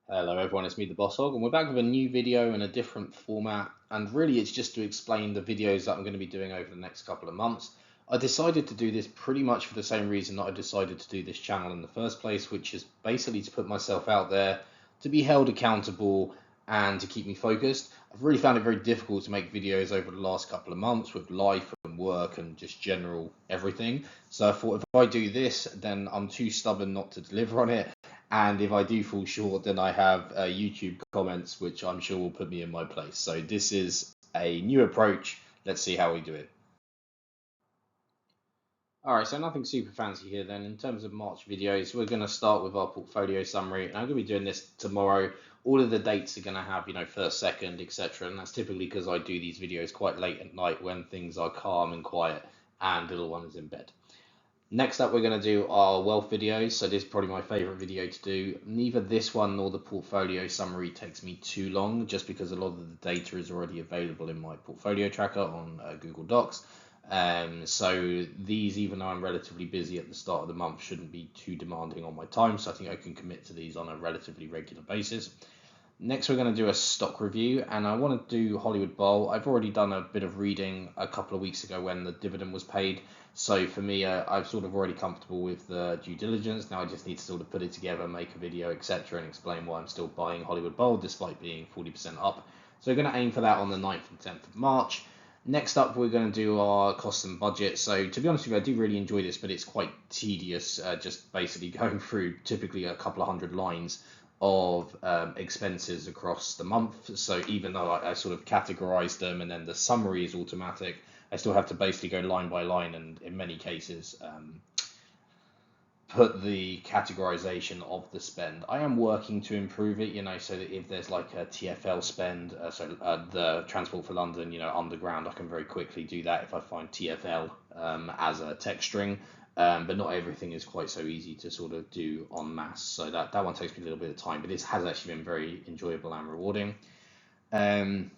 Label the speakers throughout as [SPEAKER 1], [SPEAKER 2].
[SPEAKER 1] Hello everyone, it's me, the Boss Hog, and we're back with a new video in a different format. And really, it's just to explain the videos that I'm going to be doing over the next couple of months. I decided to do this pretty much for the same reason that I decided to do this channel in the first place, which is basically to put myself out there, to be held accountable, and to keep me focused. I've really found it very difficult to make videos over the last couple of months with life and work and just general everything. So I thought if I do this, then I'm too stubborn not to deliver on it. And if I do fall short, then I have YouTube comments, which I'm sure will put me in my place. So this is a new approach. Let's see how we do it. All right, so nothing super fancy here then. In terms of March videos, we're going to start with our portfolio summary, and I'm going to be doing this tomorrow. All of the dates are going to have, first, second, etc. And that's typically because I do these videos quite late at night when things are calm and quiet and little one is in bed. Next up, we're going to do our wealth videos. So this is probably my favorite video to do. Neither this one nor the portfolio summary takes me too long, just because a lot of the data is already available in my portfolio tracker on Google Docs. So these, even though I'm relatively busy at the start of the month, shouldn't be too demanding on my time. So I think I can commit to these on a relatively regular basis. Next, we're going to do a stock review, and I want to do Hollywood Bowl. I've already done a bit of reading a couple of weeks ago when the dividend was paid. So for me, I'm sort of already comfortable with the due diligence. Now I just need to sort of put it together, make a video, etc., and explain why I'm still buying Hollywood Bowl despite being 40% up. So we're going to aim for that on the 9th and 10th of March. Next up, we're going to do our costs and budget. So to be honest with you, I do really enjoy this, but it's quite tedious, just basically going through typically a couple of hundred lines of expenses across the month. So even though I sort of categorize them and then the summary is automatic, I still have to basically go line by line and in many cases put the categorization of the spend. I am working to improve it, so that if there's like a TFL spend, the Transport for London, underground, I can very quickly do that if I find TFL as a text string. But not everything is quite so easy to sort of do en masse. So that one takes me a little bit of time, but this has actually been very enjoyable and rewarding. Um,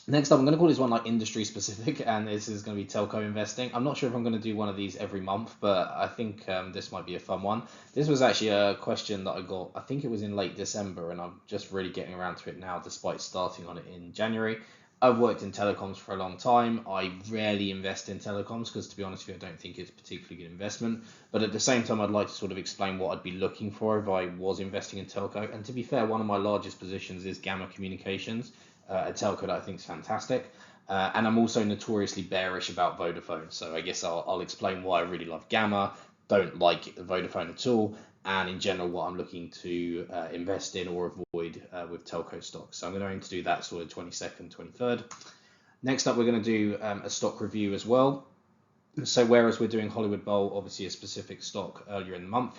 [SPEAKER 1] Next up, I'm going to call this one like industry specific, and this is going to be telco investing. I'm not sure if I'm going to do one of these every month, but I think this might be a fun one. This was actually a question that I got, I think it was in late December, and I'm just really getting around to it now despite starting on it in January. I've worked in telecoms for a long time. I rarely invest in telecoms because, to be honest with you, I don't think it's a particularly good investment. But at the same time, I'd like to sort of explain what I'd be looking for if I was investing in telco. And to be fair, one of my largest positions is Gamma Communications, a telco that I think is fantastic. And I'm also notoriously bearish about Vodafone. So I guess I'll explain why I really love Gamma, don't like Vodafone at all, and in general what I'm looking to invest in or avoid with telco stocks. So I'm going to do that sort of 22nd, 23rd. Next up, we're going to do a stock review as well. So whereas we're doing Hollywood Bowl, obviously a specific stock earlier in the month,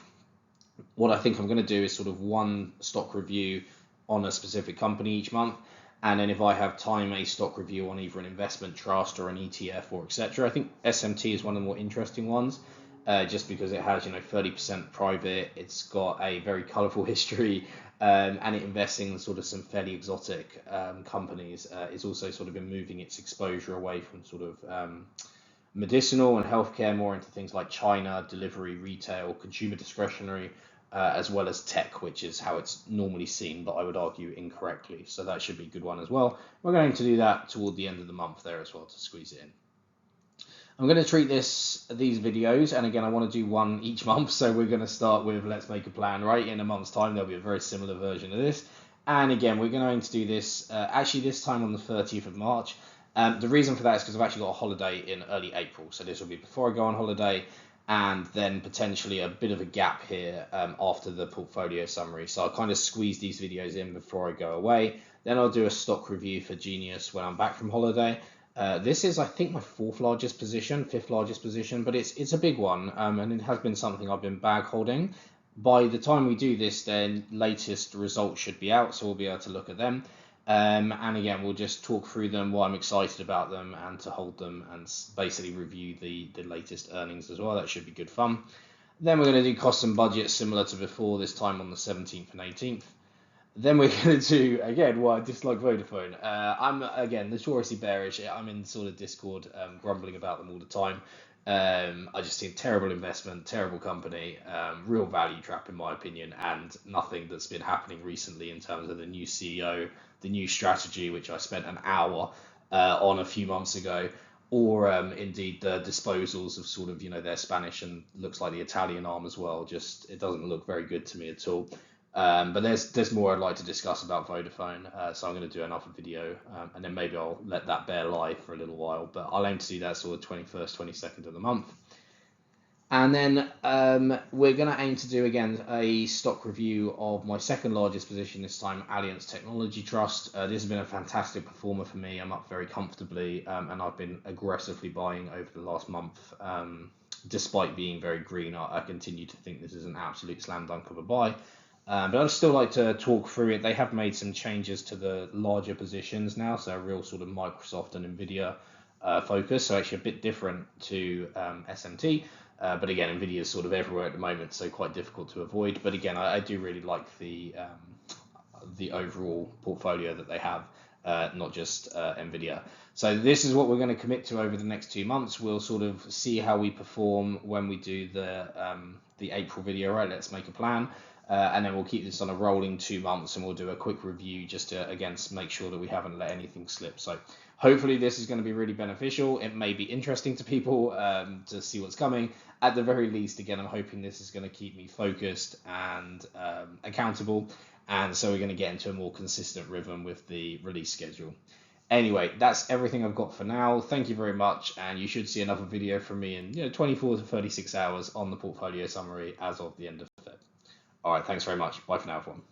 [SPEAKER 1] what I think I'm going to do is sort of one stock review on a specific company each month. And then if I have time, a stock review on either an investment trust or an ETF or etc. I think SMT is one of the more interesting ones, just because it has 30% private. It's got a very colourful history, and it invests in sort of some fairly exotic companies. It's also sort of been moving its exposure away from sort of medicinal and healthcare more into things like China, delivery, retail, consumer discretionary, as well as tech, which is how it's normally seen, but I would argue incorrectly. So that should be a good one as well. We're going to do that toward the end of the month there as well to squeeze it in. I'm going to treat these videos, and again, I want to do one each month. So we're going to start with Let's Make a Plan, right? In a month's time, there'll be a very similar version of this. And again, we're going to do this actually this time on the 30th of March. The reason for that is because I've actually got a holiday in early April. So this will be before I go on holiday, and then potentially a bit of a gap here after the portfolio summary. So I'll kind of squeeze these videos in before I go away. Then I'll do a stock review for Genius when I'm back from holiday. This is, I think, my fifth largest position, but it's a big one, and it has been something I've been bag holding. By the time we do this, then latest results should be out, so we'll be able to look at them. And again, we'll just talk through them, why I'm excited about them, and to hold them, and basically review the latest earnings as well. That should be good fun. Then we're going to do costs and budgets similar to before, this time on the 17th and 18th. Then we're going to do, again, why I dislike Vodafone. I'm, again, notoriously bearish. I'm in sort of Discord grumbling about them all the time. I just think terrible investment, terrible company, real value trap in my opinion, and nothing that's been happening recently in terms of the new CEO, the new strategy, which I spent an hour on a few months ago, or indeed the disposals of sort of their Spanish and looks like the Italian arm as well. Just it doesn't look very good to me at all. But there's more I'd like to discuss about Vodafone, so I'm going to do another video, and then maybe I'll let that bear live for a little while. But I'll aim to do that sort of 21st, 22nd of the month. And then we're going to aim to do again a stock review of my second largest position this time, Allianz Technology Trust. This has been a fantastic performer for me. I'm up very comfortably, and I've been aggressively buying over the last month. Despite being very green, I continue to think this is an absolute slam dunk of a buy. But I'd still like to talk through it. They have made some changes to the larger positions now, so a real sort of Microsoft and Nvidia focus, so actually a bit different to SMT. But again, Nvidia is sort of everywhere at the moment, so quite difficult to avoid. But again, I do really like the overall portfolio that they have, not just Nvidia. So this is what we're going to commit to over the next 2 months. We'll sort of see how we perform when we do the April video. Right, let's make a plan. And then we'll keep this on a rolling 2 months, and we'll do a quick review just to, again, make sure that we haven't let anything slip. So hopefully this is going to be really beneficial. It may be interesting to people to see what's coming. At the very least, again, I'm hoping this is going to keep me focused and accountable. And so we're going to get into a more consistent rhythm with the release schedule. Anyway, that's everything I've got for now. Thank you very much, and you should see another video from me in 24 to 36 hours on the portfolio summary as of the end of Feb. All right, thanks very much. Bye for now, everyone.